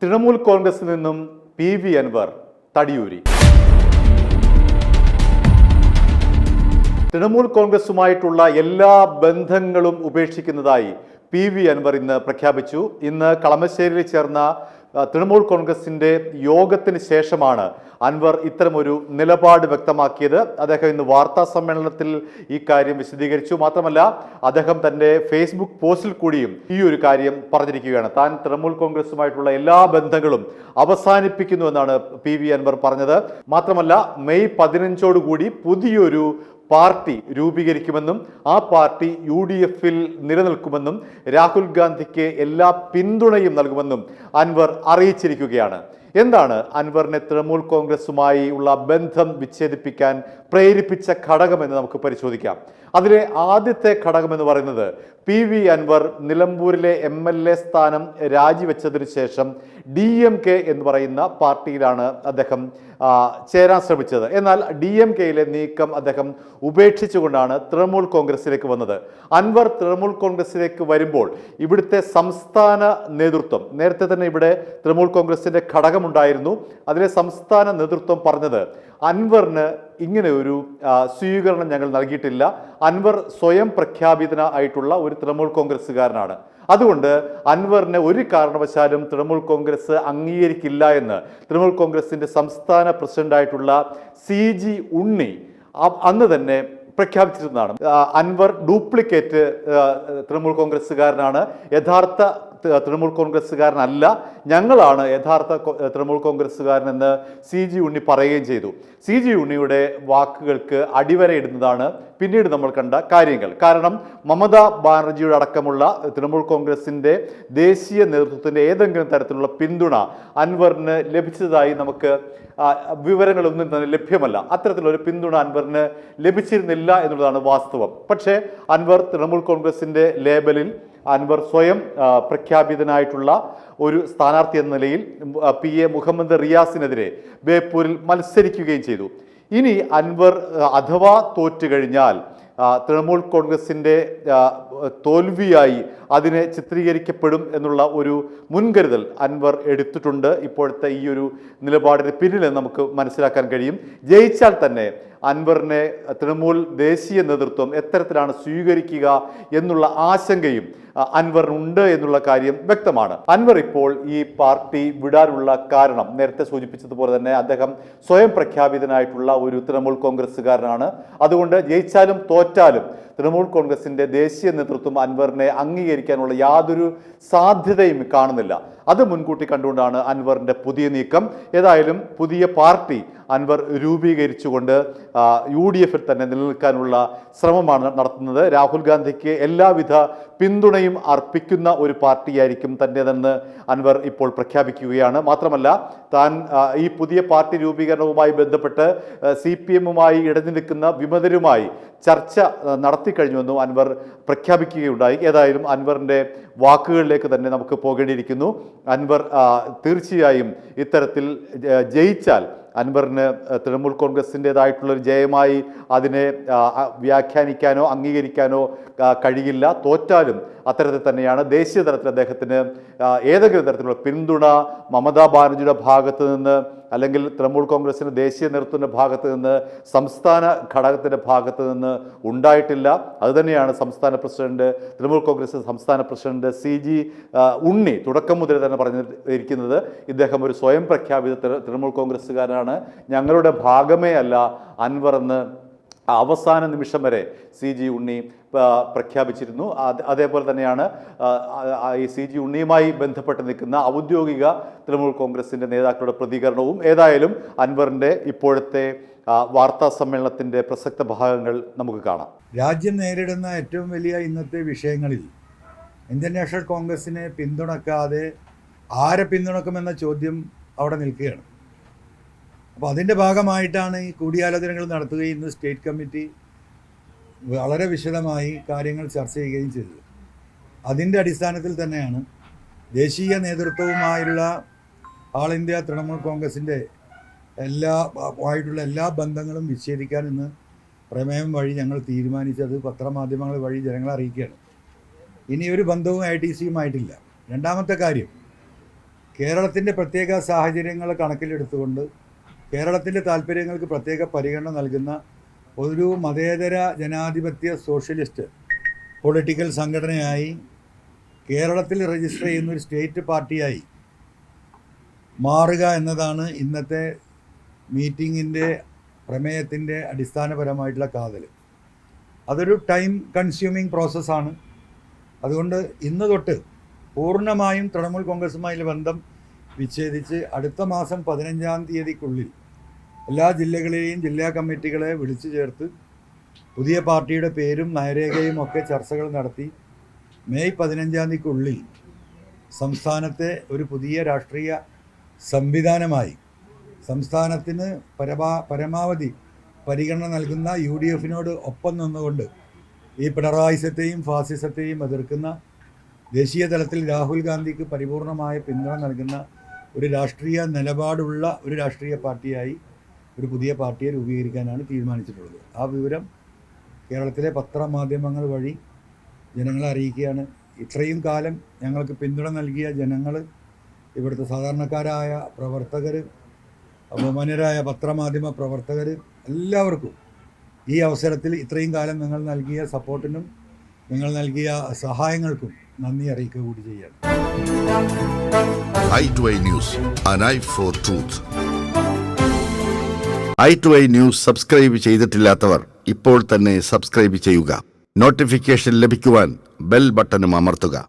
തൃണമൂൽ കോൺഗ്രസിൽ നിന്നും PV അൻവർ തടിയൂരി. തൃണമൂൽ കോൺഗ്രസുമായിട്ടുള്ള എല്ലാ ബന്ധങ്ങളും ഉപേക്ഷിക്കുന്നതായി PV അൻവർ ഇന്ന് പ്രഖ്യാപിച്ചു. ഇന്ന് കളമശ്ശേരിയിൽ ചേർന്ന തൃണമൂൽ കോൺഗ്രസിന്റെ യോഗത്തിന് ശേഷമാണ് അൻവർ ഇത്തരമൊരു നിലപാട് വ്യക്തമാക്കിയത്. അദ്ദേഹം ഇന്ന് വാർത്താ സമ്മേളനത്തിൽ ഈ കാര്യം വിശദീകരിച്ചു. മാത്രമല്ല, അദ്ദേഹം തന്റെ ഫേസ്ബുക്ക് പോസ്റ്റിൽ കൂടിയും ഈ ഒരു കാര്യം പറഞ്ഞിരിക്കുകയാണ്. താൻ തൃണമൂൽ കോൺഗ്രസുമായിട്ടുള്ള എല്ലാ ബന്ധങ്ങളും അവസാനിപ്പിക്കുന്നു എന്നാണ് PV അൻവർ പറഞ്ഞത്. മാത്രമല്ല, മെയ് 15 പുതിയൊരു പാർട്ടി രൂപീകരിക്കുമെന്നും ആ പാർട്ടി UDF-ൽ നിലനിൽക്കുമെന്നും രാഹുൽ ഗാന്ധിക്ക് എല്ലാ പിന്തുണയും നൽകുമെന്നും അൻവർ അറിയിച്ചിരിക്കുകയാണ്. എന്താണ് അൻവറിനെ തൃണമൂൽ കോൺഗ്രസുമായി ഉള്ള ബന്ധം വിച്ഛേദിപ്പിക്കാൻ പ്രേരിപ്പിച്ച ഘടകമെന്ന് നമുക്ക് പരിശോധിക്കാം. അതിലെ ആദ്യത്തെ ഘടകം എന്ന് പറയുന്നത് PV അൻവർ നിലമ്പൂരിലെ MLA സ്ഥാനം രാജിവെച്ചതിന് ശേഷം DMK എന്ന് പറയുന്ന പാർട്ടിയിലാണ് അദ്ദേഹം ചേരാൻ ശ്രമിച്ചത്. എന്നാൽ DMK-യിലെ നീക്കം അദ്ദേഹം ഉപേക്ഷിച്ചുകൊണ്ടാണ് തൃണമൂൽ കോൺഗ്രസിലേക്ക് വന്നത്. അൻവർ തൃണമൂൽ കോൺഗ്രസിലേക്ക് വരുമ്പോൾ ഇവിടുത്തെ സംസ്ഥാന നേതൃത്വം, നേരത്തെ തന്നെ ഇവിടെ തൃണമൂൽ കോൺഗ്രസിന്റെ ഘടകമുണ്ടായിരുന്നു, അതിലെ സംസ്ഥാന നേതൃത്വം പറഞ്ഞത് അൻവറിന് ഇങ്ങനെ ഒരു സ്വീകരണം ഞങ്ങൾ നൽകിയിട്ടില്ല, അൻവർ സ്വയം പ്രഖ്യാപിതനായിട്ടുള്ള ഒരു തൃണമൂൽ കോൺഗ്രസ്സുകാരനാണ്, അതുകൊണ്ട് അൻവറിനെ ഒരു കാരണവശാലും തൃണമൂൽ കോൺഗ്രസ് അംഗീകരിക്കില്ല എന്ന് തൃണമൂൽ കോൺഗ്രസിന്റെ സംസ്ഥാന പ്രസിഡന്റായിട്ടുള്ള CG ഉണ്ണി അന്ന് തന്നെ പ്രഖ്യാപിച്ചിരുന്നതാണ്. അൻവർ ഡ്യൂപ്ലിക്കേറ്റ് തൃണമൂൽ കോൺഗ്രസ്സുകാരനാണ്, യഥാർത്ഥ തൃണമൂൽ കോൺഗ്രസ്സുകാരനല്ല, ഞങ്ങളാണ് യഥാർത്ഥ തൃണമൂൽ കോൺഗ്രസ്സുകാരനെന്ന് CG ഉണ്ണി പറയുകയും ചെയ്തു. CG ഉണ്ണിയുടെ വാക്കുകൾക്ക് അടിവരയിടുന്നതാണ് പിന്നീട് നമ്മൾ കണ്ട കാര്യങ്ങൾ. കാരണം മമതാ ബാനർജിയുടെ അടക്കമുള്ള തൃണമൂൽ കോൺഗ്രസിന്റെ ദേശീയ നേതൃത്വത്തിന്റെ ഏതെങ്കിലും തരത്തിലുള്ള പിന്തുണ അൻവറിന് ലഭിച്ചതായി നമുക്ക് വിവരങ്ങളൊന്നും തന്നെ ലഭ്യമല്ല. അത്തരത്തിലൊരു പിന്തുണ അൻവറിന് ലഭിച്ചിരുന്നില്ല എന്നുള്ളതാണ് വാസ്തവം. പക്ഷേ അൻവർ തൃണമൂൽ കോൺഗ്രസിന്റെ ലേബലിൽ അൻവർ സ്വയം പ്രഖ്യാപിതനായിട്ടുള്ള ഒരു സ്ഥാനാർത്ഥി എന്ന നിലയിൽ PA മുഹമ്മദ് റിയാസിനെതിരെ ബേപ്പൂരിൽ മത്സരിക്കുകയും ചെയ്തു. ഇനി അൻവർ അഥവാ തോറ്റു കഴിഞ്ഞാൽ തൃണമൂൽ കോൺഗ്രസിന്റെ തോൽവിയായി അതിനെ ചിത്രീകരിക്കപ്പെടും എന്നുള്ള ഒരു മുൻകരുതൽ അൻവർ എടുത്തിട്ടുണ്ട്. ഇപ്പോഴത്തെ ഈ ഒരു നിലപാടിന് പിന്നിൽ നമുക്ക് മനസ്സിലാക്കാൻ കഴിയും. ജയിച്ചാൽ തന്നെ അൻവറിനെ തൃണമൂൽ ദേശീയ നേതൃത്വം എത്തരത്തിലാണ് സ്വീകരിക്കുക എന്നുള്ള ആശങ്കയും അൻവറിനുണ്ട് എന്നുള്ള കാര്യം വ്യക്തമാണ്. അൻവർ ഇപ്പോൾ ഈ പാർട്ടി വിടാനുള്ള കാരണം നേരത്തെ സൂചിപ്പിച്ചതുപോലെ തന്നെ അദ്ദേഹം സ്വയം പ്രഖ്യാപിതനായിട്ടുള്ള ഒരു തൃണമൂൽ കോൺഗ്രസ്സുകാരനാണ്. അതുകൊണ്ട് ജയിച്ചാലും തോറ്റാലും തൃണമൂൽ കോൺഗ്രസിന്റെ ദേശീയ നേതൃത്വം അൻവറിനെ അംഗീകരിക്കാനുള്ള യാതൊരു സാധ്യതയും കാണുന്നില്ല. അത് മുൻകൂട്ടി കണ്ടുകൊണ്ടാണ് അൻവറിന്റെ പുതിയ നീക്കം. ഏതായാലും പുതിയ പാർട്ടി അൻവർ രൂപീകരിച്ചുകൊണ്ട് UDF-ൽ തന്നെ നിലനിൽക്കാനുള്ള ശ്രമമാണ് നടത്തുന്നത്. രാഹുൽ ഗാന്ധിക്ക് എല്ലാവിധ പിന്തുണയും അർപ്പിക്കുന്ന ഒരു പാർട്ടിയായിരിക്കും തന്റേതെന്ന് അൻവർ ഇപ്പോൾ പ്രഖ്യാപിക്കുകയാണ്. മാത്രമല്ല, താൻ ഈ പുതിയ പാർട്ടി രൂപീകരണവുമായി ബന്ധപ്പെട്ട് CPM-മായി ഇടഞ്ഞു വിമതരുമായി ചർച്ച നടത്തിക്കഴിഞ്ഞുവെന്നും അൻവർ പ്രഖ്യാപിക്കുകയുണ്ടായി. ഏതായാലും അൻവറിന്റെ വാക്കുകളിലേക്ക് തന്നെ നമുക്ക് പോകേണ്ടിയിരിക്കുന്നു. അൻവർ തീർച്ചയായും ഇത്തരത്തിൽ ജയിച്ചാൽ അൻവറിന് തൃണമൂൽ കോൺഗ്രസിൻ്റെതായിട്ടുള്ളൊരു ജയമായി അതിനെ വ്യാഖ്യാനിക്കാനോ അംഗീകരിക്കാനോ കഴിയില്ല. തോറ്റാലും അത്തരത്തിൽ തന്നെയാണ്. ദേശീയ തലത്തിൽ അദ്ദേഹത്തിന് ഏതെങ്കിലും തരത്തിലുള്ള പിന്തുണ മമതാ ബാനർജിയുടെ ഭാഗത്ത് നിന്ന് അല്ലെങ്കിൽ തൃണമൂൽ കോൺഗ്രസിന്റെ ദേശീയ നേതൃത്വത്തിന്റെ ഭാഗത്ത് നിന്ന്, സംസ്ഥാന ഘടകത്തിന്റെ ഭാഗത്ത് നിന്ന് ഉണ്ടായിട്ടില്ല. അതുതന്നെയാണ് തൃണമൂൽ കോൺഗ്രസ് സംസ്ഥാന പ്രസിഡന്റ് CG ഉണ്ണി തുടക്കം മുതൽ തന്നെ പറഞ്ഞിരിക്കുന്നത്. ഇദ്ദേഹം ഒരു സ്വയം പ്രഖ്യാപിത തൃണമൂൽ കോൺഗ്രസ്സുകാരനാണ്, ഞങ്ങളുടെ ഭാഗമേ അല്ല അൻവർ എന്ന് അവസാന നിമിഷം വരെ CG ഉണ്ണി പ്രഖ്യാപിച്ചിരുന്നു. അതേപോലെ തന്നെയാണ് ഈ CG ഉണ്ണിയുമായി ബന്ധപ്പെട്ട് നിൽക്കുന്ന ഔദ്യോഗിക തൃണമൂൽ കോൺഗ്രസിന്റെ നേതാക്കളുടെ പ്രതികരണവും. ഏതായാലും അൻവറിന്റെ ഇപ്പോഴത്തെ വാർത്താ സമ്മേളനത്തിന്റെ പ്രസക്ത ഭാഗങ്ങൾ നമുക്ക് കാണാം. രാജ്യം നേരിടുന്ന ഏറ്റവും വലിയ ഇന്നത്തെ വിഷയങ്ങളിൽ ഇന്ത്യൻ നാഷണൽ കോൺഗ്രസിനെ പിന്തുണക്കാതെ ആരെ പിന്തുണക്കുമെന്ന ചോദ്യം അവിടെ നിൽക്കുകയാണ്. അപ്പോൾ അതിൻ്റെ ഭാഗമായിട്ടാണ് ഈ കൂടിയാലോചനകൾ നടത്തുകയും ഇന്ന് സ്റ്റേറ്റ് കമ്മിറ്റി വളരെ വിശദമായി കാര്യങ്ങൾ ചർച്ച ചെയ്യുകയും ചെയ്തത്. അതിൻ്റെ അടിസ്ഥാനത്തിൽ തന്നെയാണ് ദേശീയ നേതൃത്വവുമായുള്ള ആൾ ഇന്ത്യ തൃണമൂൽ കോൺഗ്രസിൻ്റെ എല്ലാ ബന്ധങ്ങളും വിച്ഛേദിക്കാൻ ഇന്ന് പ്രമേയം വഴി ഞങ്ങൾ തീരുമാനിച്ചത് പത്രമാധ്യമങ്ങൾ വഴി ജനങ്ങളെ അറിയിക്കുകയാണ്. ഇനി ഒരു ബന്ധവും ITC-യുമായിട്ടില്ല. രണ്ടാമത്തെ കാര്യം, കേരളത്തിൻ്റെ പ്രത്യേക സാഹചര്യങ്ങൾ കണക്കിലെടുത്തുകൊണ്ട് കേരളത്തിൻ്റെ താല്പര്യങ്ങൾക്ക് പ്രത്യേക പരിഗണന നൽകുന്ന ഒരു മതേതര ജനാധിപത്യ സോഷ്യലിസ്റ്റ് പൊളിറ്റിക്കൽ സംഘടനയായി കേരളത്തിൽ രജിസ്റ്റർ ചെയ്യുന്ന ഒരു സ്റ്റേറ്റ് പാർട്ടിയായി മാറുക എന്നതാണ് ഇന്നത്തെ മീറ്റിങ്ങിൻ്റെ പ്രമേയത്തിൻ്റെ അടിസ്ഥാനപരമായിട്ടുള്ള കാതൽ. അതൊരു ടൈം കൺസ്യൂമിങ് പ്രോസസ്സാണ്. അതുകൊണ്ട് ഇന്ന് തൊട്ട് പൂർണ്ണമായും തൃണമൂൽ കോൺഗ്രസുമായുള്ള ബന്ധം വിച്ഛേദിച്ച് അടുത്ത മാസം 15-ാം തീയതിക്കുള്ളിൽ എല്ലാ ജില്ലകളെയും ജില്ലാ കമ്മിറ്റികളെ വിളിച്ചു ചേർത്ത് പുതിയ പാർട്ടിയുടെ പേരും നയരേഖയും ഒക്കെ ചർച്ചകൾ നടത്തി മെയ് 15-ാം തീയതിക്കുള്ളിൽ സംസ്ഥാനത്തെ ഒരു പുതിയ രാഷ്ട്രീയ സംവിധാനമായി സംസ്ഥാനത്തിന് പരമാവധി പരിഗണന നൽകുന്ന UDF-നോട് ഒപ്പം നിന്നുകൊണ്ട് ഈ പിണറായിസത്തെയും ഫാസിസത്തെയും എതിർക്കുന്ന ദേശീയ തലത്തിൽ രാഹുൽ ഗാന്ധിക്ക് പരിപൂർണമായ പിന്തുണ നൽകുന്ന ഒരു രാഷ്ട്രീയ നിലപാടുള്ള ഒരു രാഷ്ട്രീയ പാർട്ടിയായി ഒരു പുതിയ പാർട്ടിയെ രൂപീകരിക്കാനാണ് തീരുമാനിച്ചിട്ടുള്ളത്. ആ വിവരം കേരളത്തിലെ പത്രമാധ്യമങ്ങൾ വഴി ജനങ്ങളെ അറിയിക്കുകയാണ്. ഇത്രയും കാലം ഞങ്ങൾക്ക് പിന്തുണ നൽകിയ ജനങ്ങൾ, ഇവിടുത്തെ സാധാരണക്കാരായ പ്രവർത്തകർ, ബഹുമാന്യരായ പത്രമാധ്യമ പ്രവർത്തകർ, എല്ലാവർക്കും ഈ അവസരത്തിൽ ഇത്രയും കാലം നിങ്ങൾ നൽകിയ സപ്പോർട്ടിനും നിങ്ങൾ നൽകിയ സഹായങ്ങൾക്കും നന്ദി അറിയിക്കുക കൂടി ചെയ്യാണ്. i2i News, an eye for truth. i2i News subscribe ചെയ്തിട്ടില്ലാത്തവർ ഇപ്പോൾ തന്നെ സബ്സ്ക്രൈബ് ചെയ്യുക. നോട്ടിഫിക്കേഷൻ ലഭിക്കുവാൻ ബെൽ ബട്ടണും അമർത്തുക.